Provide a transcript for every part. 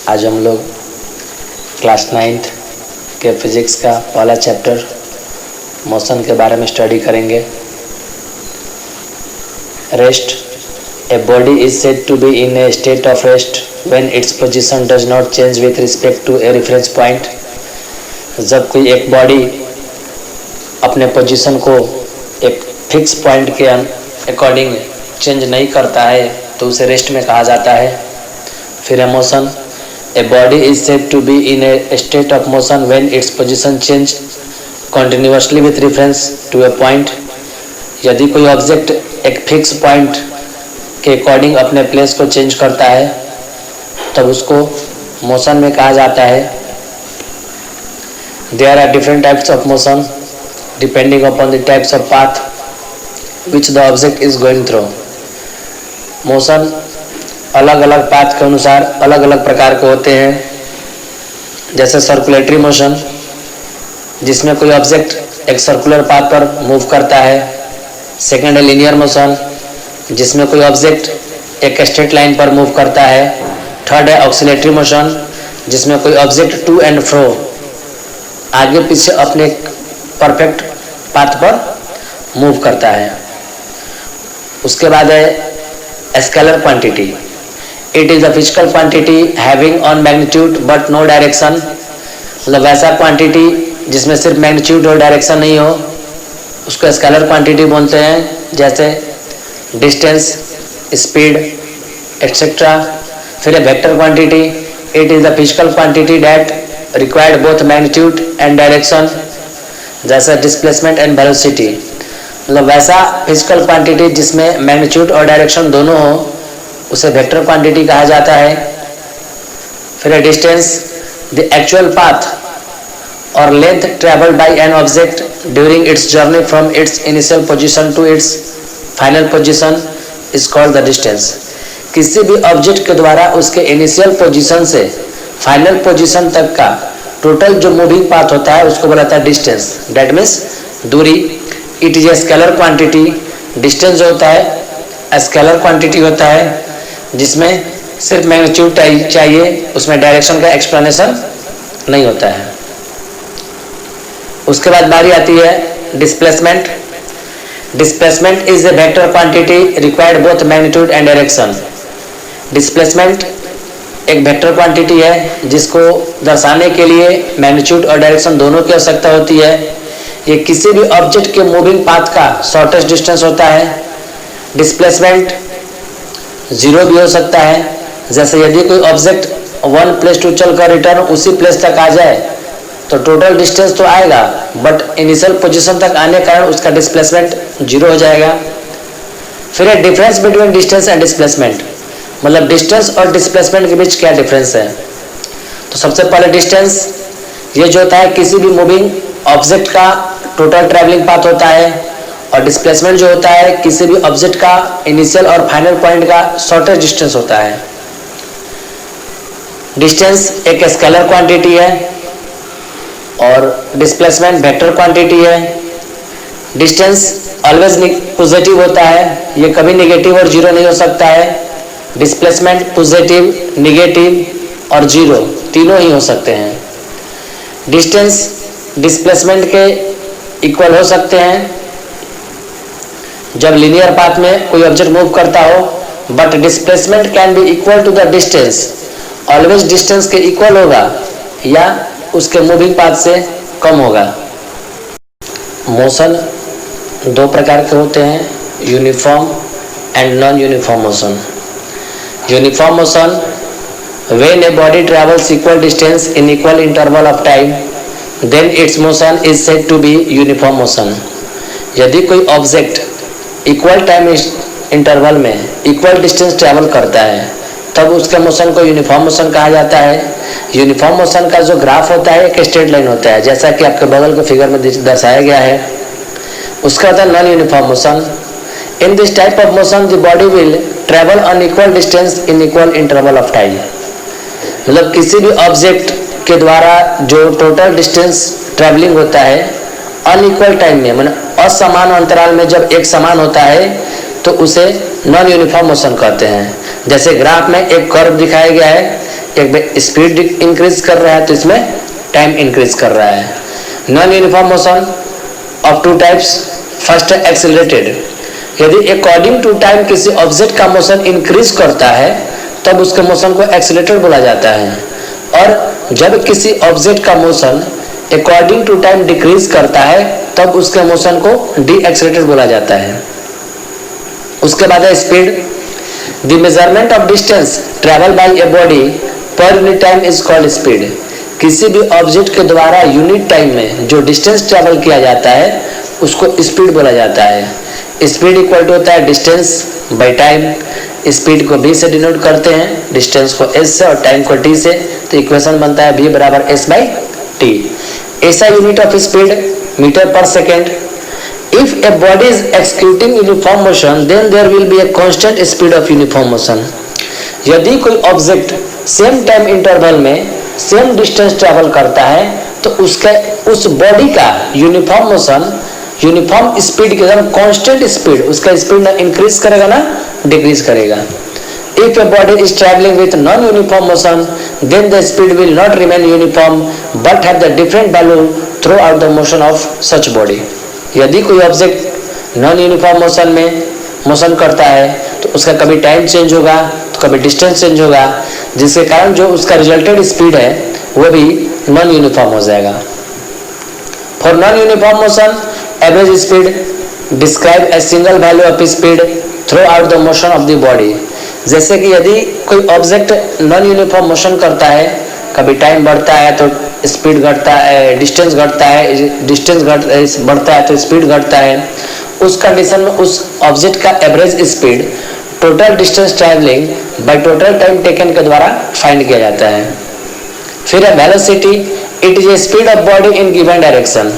आज हम लोग क्लास 9th के फिजिक्स का पहला चैप्टर मोशन के बारे में स्टडी करेंगे। Rest. A body is said to be in a state of rest when its position does not change with respect to a reference point. जब कोई एक बॉडी अपने पोजीशन को एक फिक्स पॉइंट के अकॉर्डिंग चेंज नहीं करता है तो उसे रेस्ट में कहा जाता है। फिर है motion. A body is said to be in a state of motion when its position change continuously with reference to a point. यदि कोई ऑब्जेक्ट एक फिक्स पॉइंट के अकॉर्डिंग अपने प्लेस को चेंज करता है तब उसको मोशन में कहा जाता है। There are different types of motion depending upon the types of path which the object is going through. Motion अलग अलग पाथ के अनुसार अलग अलग प्रकार के होते हैं। जैसे सर्कुलेटरी मोशन, जिसमें कोई ऑब्जेक्ट एक सर्कुलर पाथ पर मूव करता है। सेकेंड है लीनियर मोशन, जिसमें कोई ऑब्जेक्ट एक स्ट्रेट लाइन पर मूव करता है। थर्ड है ऑक्सिलेटरी मोशन, जिसमें कोई ऑब्जेक्ट टू एंड फ्रो आगे पीछे अपने परफेक्ट पाथ पर मूव करता है। उसके बाद है scalar quantity. It is a physical quantity having on magnitude but no direction. मतलब वैसा क्वांटिटी जिसमें सिर्फ मैग्नीट्यूड और डायरेक्शन नहीं हो, उसको स्केलर क्वांटिटी बोलते हैं। जैसे डिस्टेंस, स्पीड एक्सेट्रा। फिर है vector quantity. It is the physical quantity that required both magnitude and direction, जैसे डिस्प्लेसमेंट एंड वेलोसिटी। मतलब वैसा फिजिकल क्वांटिटी जिसमें मैग्नीट्यूड और डायरेक्शन दोनों हो उसे वेक्टर क्वांटिटी कहा जाता है। फिर है distance. The actual path or length travelled by an object during its journey from its initial position to its final position is called the distance. किसी भी ऑब्जेक्ट के द्वारा उसके इनिशियल पोजीशन से फाइनल पोजीशन तक का टोटल जो moving path होता है उसको बोला जाता है डिस्टेंस। दैट मीन्स दूरी। It is a scalar quantity. Distance जो होता है स्केलर क्वांटिटी होता है जिसमें सिर्फ मैग्नीट्यूड चाहिए, उसमें डायरेक्शन का एक्सप्लेनेशन नहीं होता है। उसके बाद बारी आती है displacement. Displacement is a vector quantity required both magnitude and direction. Displacement एक वेक्टर क्वांटिटी है जिसको दर्शाने के लिए मैग्नीट्यूड और डायरेक्शन दोनों की आवश्यकता होती है। ये किसी भी ऑब्जेक्ट के मूविंग पाथ का शॉर्टेस्ट डिस्टेंस होता है। डिस्प्लेसमेंट जीरो भी हो सकता है। जैसे यदि कोई ऑब्जेक्ट वन प्लेस टू चलकर रिटर्न उसी प्लेस तक आ जाए तो टोटल डिस्टेंस तो आएगा बट इनिशियल पोजीशन तक आने के कारण उसका डिस्प्लेसमेंट जीरो हो जाएगा। फिर है difference between distance and displacement. मतलब डिस्टेंस और डिस्प्लेसमेंट के बीच क्या डिफरेंस है। तो सबसे पहले डिस्टेंस, ये जो होता है किसी भी मूविंग ऑब्जेक्ट का टोटल ट्रैवलिंग पाथ होता है, और डिस्प्लेसमेंट जो होता है किसी भी ऑब्जेक्ट का इनिशियल और फाइनल पॉइंट का शॉर्टेस्ट डिस्टेंस होता है। डिस्टेंस एक स्केलर क्वांटिटी है और डिस्प्लेसमेंट वेक्टर क्वांटिटी है। डिस्टेंस ऑलवेज पॉजिटिव होता है, ये कभी नेगेटिव और जीरो नहीं हो सकता है। डिस्प्लेसमेंट पॉजिटिव, नेगेटिव और जीरो तीनों ही हो सकते हैं। डिस्टेंस डिस्प्लेसमेंट के इक्वल हो सकते हैं जब लीनियर पाथ में कोई ऑब्जेक्ट मूव करता हो, but displacement can be equal to the distance. Always distance के इक्वल होगा या उसके मूविंग पाथ से कम होगा। मोशन दो प्रकार के होते हैं, uniform and non uniform motion. Uniform motion when a body travels equal distance in equal interval of time then its motion is said to be uniform motion. यदि कोई ऑब्जेक्ट इक्वल टाइम इंटरवल में equal distance travel करता है तब उसके motion को uniform motion कहा जाता है। यूनिफॉर्म मोशन का जो ग्राफ होता है एक स्ट्रेट लाइन होता है, जैसा कि आपके बगल के फिगर में दर्शाया गया है। उसका होता है non uniform motion. In this type of motion the body will travel on equal distance in equal interval of time. मतलब किसी भी ऑब्जेक्ट के द्वारा जो टोटल डिस्टेंस ट्रैवलिंग होता है अनइक्वल टाइम में, मतलब असमान अंतराल में जब एक समान होता है तो उसे नॉन यूनिफॉर्म मोशन कहते हैं। जैसे ग्राफ में एक कर्व दिखाया गया है एक में स्पीड इंक्रीज कर रहा है तो इसमें टाइम इंक्रीज कर रहा है। Non uniform motion of two types. First है एक्सेलरेटेड। यदि अकॉर्डिंग टू टाइम किसी ऑब्जेक्ट का मोशन इंक्रीज करता है तब उसके मोशन को एक्सेलरेटेड बोला जाता है, और जब किसी ऑब्जेक्ट का motion according to time decrease करता है तब उसके मोशन को डी एक्सेलरेटेड बोला जाता है। उसके बाद है speed. The measurement of distance travel by a body per unit time is called speed. किसी भी ऑब्जेक्ट के द्वारा यूनिट टाइम में जो डिस्टेंस ट्रेवल किया जाता है उसको स्पीड बोला जाता है। स्पीड इक्वल टू होता है डिस्टेंस बाय टाइम। स्पीड को v से डिनोट करते हैं, डिस्टेंस को s से और टाइम को t से, तो इक्वेशन बनता है v बराबर s बाई t। ऐसा unit of speed metre per second. If a body is executing uniform motion, then there will be a constant speed of uniform motion. यदि कोई ऑब्जेक्ट सेम टाइम इंटरवल में same distance travel करता है तो उसका उस body का uniform motion uniform speed के एकदम कांस्टेंट स्पीड, उसका स्पीड ना इंक्रीज करेगा ना डिक्रीज करेगा। If a body is traveling with non-uniform motion, then the speed will not remain uniform but have the different value throughout the motion of such body. यदि कोई object non uniform motion में motion करता है तो उसका कभी time change होगा तो कभी डिस्टेंस चेंज होगा, जिसके कारण जो उसका रिजल्टेड स्पीड है वो भी नॉन यूनिफॉर्म हो जाएगा। For non uniform motion average speed describe a single value of speed through out the motion of the body. जैसे कि यदि कोई ऑब्जेक्ट नॉन यूनिफॉर्म मोशन करता है, कभी टाइम बढ़ता है तो स्पीड घटता है, डिस्टेंस घटता है, डिस्टेंस बढ़ता है तो स्पीड घटता है, उस कंडीशन में उस ऑब्जेक्ट का average speed total distance travelling by total time taken के द्वारा फाइंड किया जाता है। फिर है velocity. It is a speed of body in given direction.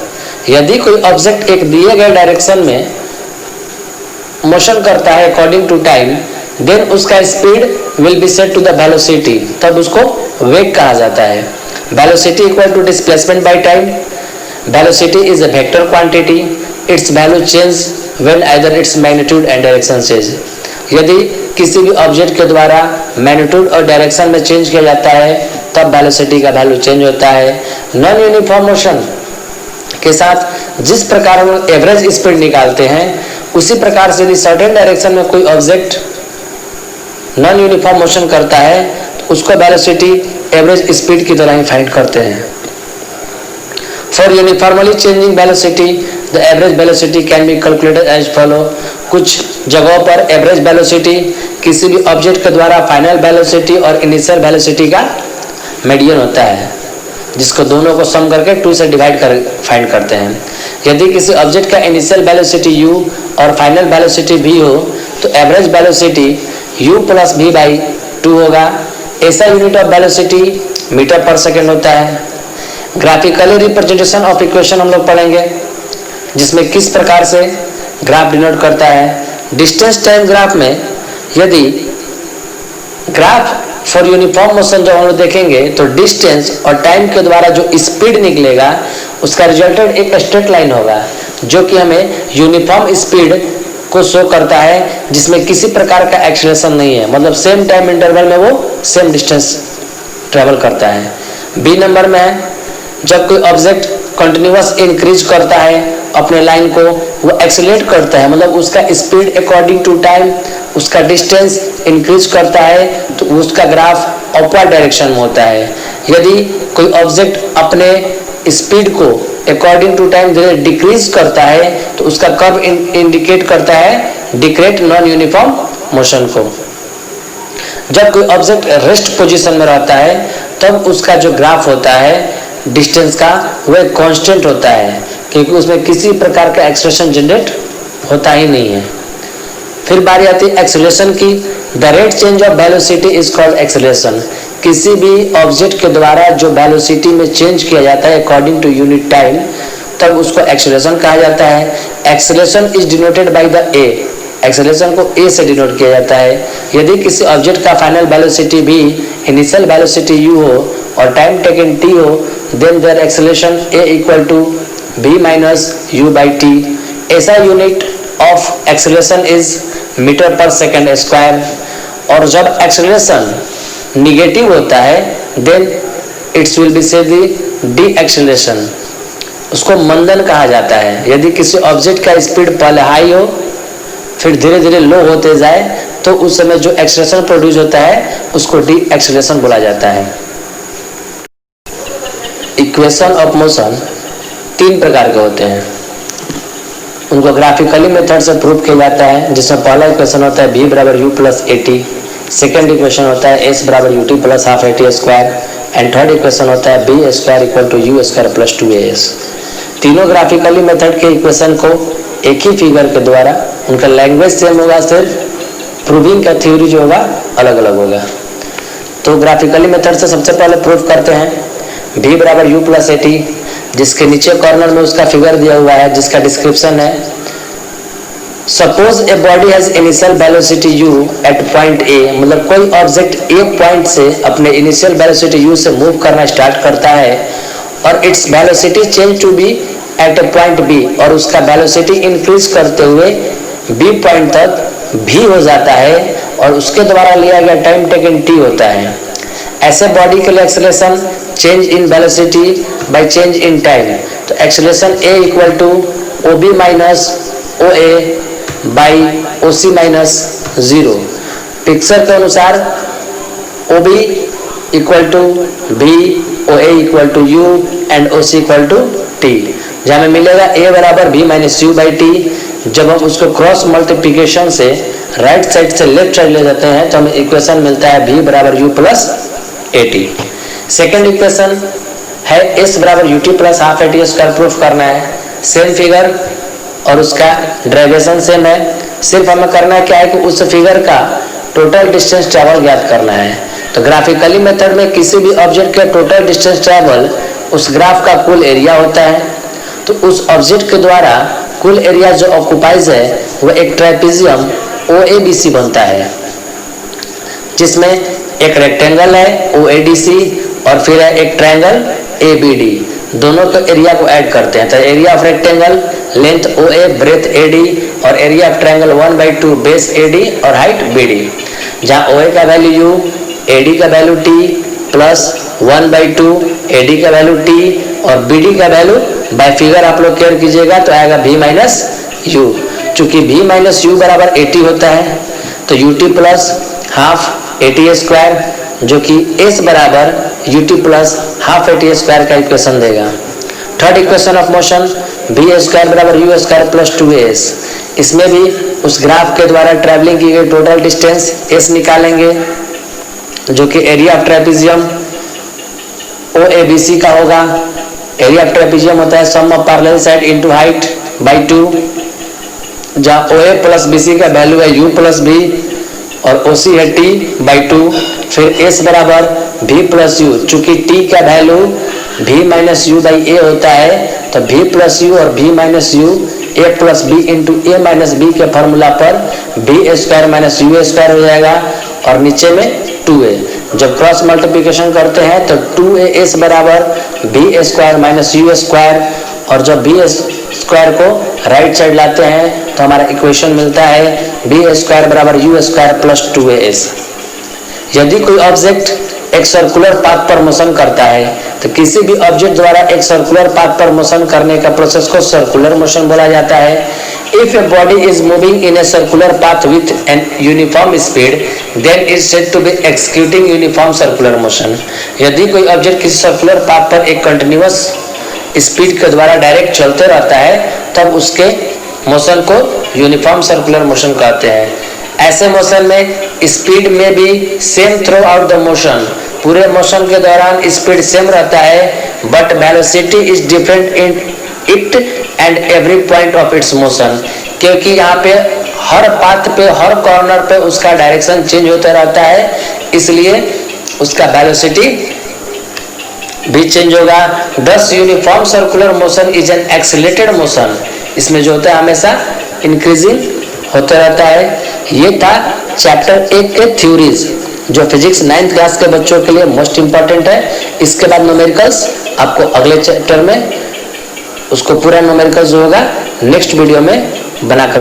यदि कोई ऑब्जेक्ट एक दिए गए डायरेक्शन में मोशन करता है अकॉर्डिंग टू टाइम, देन उसका speed will be set to the velocity, तब उसको वेग कहा जाता है। Velocity equal to displacement by time. Velocity is a vector quantity. Its value change when either its magnitude and direction change. यदि किसी भी ऑब्जेक्ट के द्वारा मैग्नीट्यूड और डायरेक्शन में चेंज किया जाता है तब वेलोसिटी का वैल्यू चेंज होता है। नॉन यूनिफॉर्म मोशन के साथ जिस प्रकार हम एवरेज स्पीड निकालते हैं उसी प्रकार से यदि सर्टेन डायरेक्शन में कोई ऑब्जेक्ट नॉन यूनिफॉर्म मोशन करता है तो उसको वेलोसिटी एवरेज स्पीड की तरह ही फाइंड करते हैं। For uniformly changing velocity the average velocity can be calculated as follow. कुछ जगहों पर एवरेज वेलोसिटी किसी भी ऑब्जेक्ट के द्वारा फाइनल वेलोसिटी और इनिशियल वेलोसिटी का मीडियन होता है, जिसको दोनों को सम करके 2 से डिवाइड कर फाइंड करते हैं। यदि किसी ऑब्जेक्ट का इनिशियल वेलोसिटी u और फाइनल वेलोसिटी v हो तो average velocity u plus v by 2 होगा। ऐसा unit of velocity metre per second होता है। ग्राफिकली रिप्रेजेंटेशन ऑफ इक्वेशन हम लोग पढ़ेंगे, जिसमें किस प्रकार से ग्राफ डिनोट करता है। डिस्टेंस टाइम ग्राफ में यदि ग्राफ फॉर यूनिफॉर्म मोशन जब हम लोग देखेंगे तो डिस्टेंस और टाइम के द्वारा जो स्पीड निकलेगा उसका रिजल्टेड एक स्ट्रेट लाइन होगा, जो कि हमें यूनिफॉर्म स्पीड को शो करता है, जिसमें किसी प्रकार का एक्सेलरेशन नहीं है, मतलब सेम टाइम इंटरवल में वो सेम डिस्टेंस ट्रेवल करता है। बी नंबर में है जब कोई ऑब्जेक्ट कंटिन्यूअस इंक्रीज करता है अपने लाइन को, वो एक्सेलरेट करता है, मतलब उसका स्पीड अकॉर्डिंग टू टाइम उसका डिस्टेंस इंक्रीज करता है तो उसका ग्राफ अपवर्ड डायरेक्शन में होता है। यदि कोई ऑब्जेक्ट अपने स्पीड को अकॉर्डिंग टू टाइम धीरे डिक्रीज करता है तो उसका कर्व इंडिकेट करता है डिक्रेट नॉन यूनिफॉर्म मोशन को। जब कोई ऑब्जेक्ट रेस्ट पोजीशन में रहता है तब उसका जो ग्राफ होता है डिस्टेंस का वह कांस्टेंट होता है, क्योंकि उसमें किसी प्रकार का एक्सेलरेशन जनरेट होता ही नहीं है। फिर बारी आती है एक्सेलरेशन की। The rate change of velocity is called acceleration. किसी भी ऑब्जेक्ट के द्वारा जो वेलोसिटी में चेंज किया जाता है अकॉर्डिंग टू यूनिट टाइम तब उसको एक्सेलरेशन कहा जाता है। Acceleration is denoted by the A. Acceleration को ए से डिनोट किया जाता है। यदि किसी ऑब्जेक्ट का फाइनल वेलोसिटी भी इनिशियल वेलोसिटी u हो और टाइम टेकन t हो, then there acceleration a equal to v minus u by t। ऐसा unit of acceleration is metre per second square. और जब एक्सेलरेशन निगेटिव होता है then its will be say deceleration, उसको मंदन कहा जाता है। यदि किसी ऑब्जेक्ट का स्पीड पहले हाई हो फिर धीरे धीरे लो होते जाए तो उस समय जो एक्सेलरेशन प्रोड्यूस होता है उसको डी एक्सेलरेशन बोला जाता है। इक्वेशन ऑफ मोशन 3 प्रकार के होते हैं, उनको ग्राफिकली मेथड से प्रूव किया जाता है, जिसमें पहला इक्वेशन होता है v बराबर u plus AT, second equation होता है s बराबर ut plus half AT square and third equation होता है b square equal to u square plus 2as। तीनों ग्राफिकली मेथड के इक्वेशन को एक ही फिगर के द्वारा, उनका लैंग्वेज सेम होगा, सिर्फ प्रूविंग का थ्योरी जो होगा अलग अलग होगा। तो ग्राफिकली मेथड से सबसे पहले प्रूव करते हैं v बराबर u प्लस AT, जिसके नीचे कॉर्नर में उसका फिगर दिया हुआ है जिसका डिस्क्रिप्शन है, suppose a body has initial velocity u at point A, मतलब कोई ऑब्जेक्ट A पॉइंट से अपने इनिशियल वेलोसिटी u से मूव करना स्टार्ट करता है और its velocity change to be at a point B, और उसका वेलोसिटी इंक्रीज करते हुए B पॉइंट तक v हो जाता है और उसके द्वारा लिया गया टाइम टेकन t होता है। ऐसे बॉडी के लिए acceleration change in velocity by change in time, तो acceleration a equal to OB minus OA by OC minus 0। Picture के अनुसार OB equal to v, OA equal to u and OC equal to t, जहाँ में मिलेगा a बराबर v minus u by t। जब हम उसको क्रॉस मल्टीप्लिकेशन से राइट साइड से लेफ्ट साइड ले जाते हैं तो हमें इक्वेशन मिलता है v बराबर u plus AT। Second equation है s बराबर ut plus half AT square, proof करना है, सेम फिगर और उसका डेरिवेशन सेम है, सिर्फ हमें करना क्या है कि उस फिगर का टोटल डिस्टेंस ट्रैवल ज्ञात करना है। तो ग्राफिकली मेथड में किसी भी ऑब्जेक्ट के टोटल डिस्टेंस ट्रैवल उस ग्राफ का कुल एरिया होता है, तो उस ऑब्जेक्ट के द्वारा कुल एरिया जो ऑक्युपाइज है वो एक ट्रेपेजियम OABC बनता है, जिसमें एक रेक्टेंगल है OADC और फिर है एक ट्रायंगल ABD, दोनों के एरिया को ऐड करते हैं। तो area of rectangle length OA, breadth AD और area of triangle 1/2 base AD और हाइट BD, जहाँ OA का वैल्यू U, AD का वैल्यू T प्लस 1/2 AD का वैल्यू T और BD का वैल्यू बाय फिगर आप लोग केयर कीजिएगा तो आएगा v माइनस u। चूंकि v माइनस u बराबर AT होता है तो ut plus half AT square, जो कि s बराबर ut plus half AT square का इक्वेशन देगा। Third equation of motion v square बराबर u स्क्वायर प्लस 2as, इसमें भी उस ग्राफ के द्वारा ट्रैवलिंग की गई टोटल डिस्टेंस s निकालेंगे, जो कि एरिया ऑफ ट्रेपेजियम OABC का होगा। एरिया ऑफ ट्रेपेजियम होता है sum of parallel side into height by 2, जहाँ OA प्लस BC का वैल्यू है u प्लस b और OC है t बाई 2। फिर s बराबर v प्लस u, चूंकि t का value v minus u by a होता है तो v प्लस u और v minus u a plus b into a minus b के फॉर्मूला पर v square minus u square हो जाएगा और नीचे में 2a। जब क्रॉस मल्टीप्लिकेशन करते हैं तो 2as बराबर v square minus u square, और जब v स्क्वायर को राइट साइड लाते हैं तो हमारा इक्वेशन मिलता है v स्क्वायर बराबर u स्क्वायर प्लस 2as। यदि कोई ऑब्जेक्ट एक सर्कुलर पाथ पर मोशन करता है तो किसी भी ऑब्जेक्ट द्वारा एक सर्कुलर पाथ पर मोशन करने का प्रोसेस को सर्कुलर मोशन बोला जाता है। If a body is moving in a circular path with an uniform speed, then is said to be executing uniform circular motion। यदि कोई ऑब्जेक्ट किसी सर्कुलर पाथ पर एक कंटिन्यूअस स्पीड के द्वारा डायरेक्ट चलते रहता है तब उसके मोशन को यूनिफॉर्म सर्कुलर मोशन कहते हैं। ऐसे मोशन में स्पीड में भी same through out the motion, पूरे मोशन के दौरान स्पीड सेम रहता है but velocity is different in it and every point of its motion, क्योंकि यहाँ पे हर पाथ पे हर कॉर्नर पे उसका डायरेक्शन चेंज होता रहता है, इसलिए उसका वेलोसिटी भी चेंज होगा। दस uniform circular motion is an accelerated motion, इसमें जो होता है हमेशा इंक्रीजिंग होता रहता है। ये था चैप्टर 1 के थ्योरीज जो फिजिक्स 9th क्लास के बच्चों के लिए मोस्ट इंपॉर्टेंट है। इसके बाद न्यूमेरिकल्स आपको अगले चैप्टर में उसको पूरा न्यूमेरिकल्स जो होगा नेक्स्ट वीडियो में बनाकर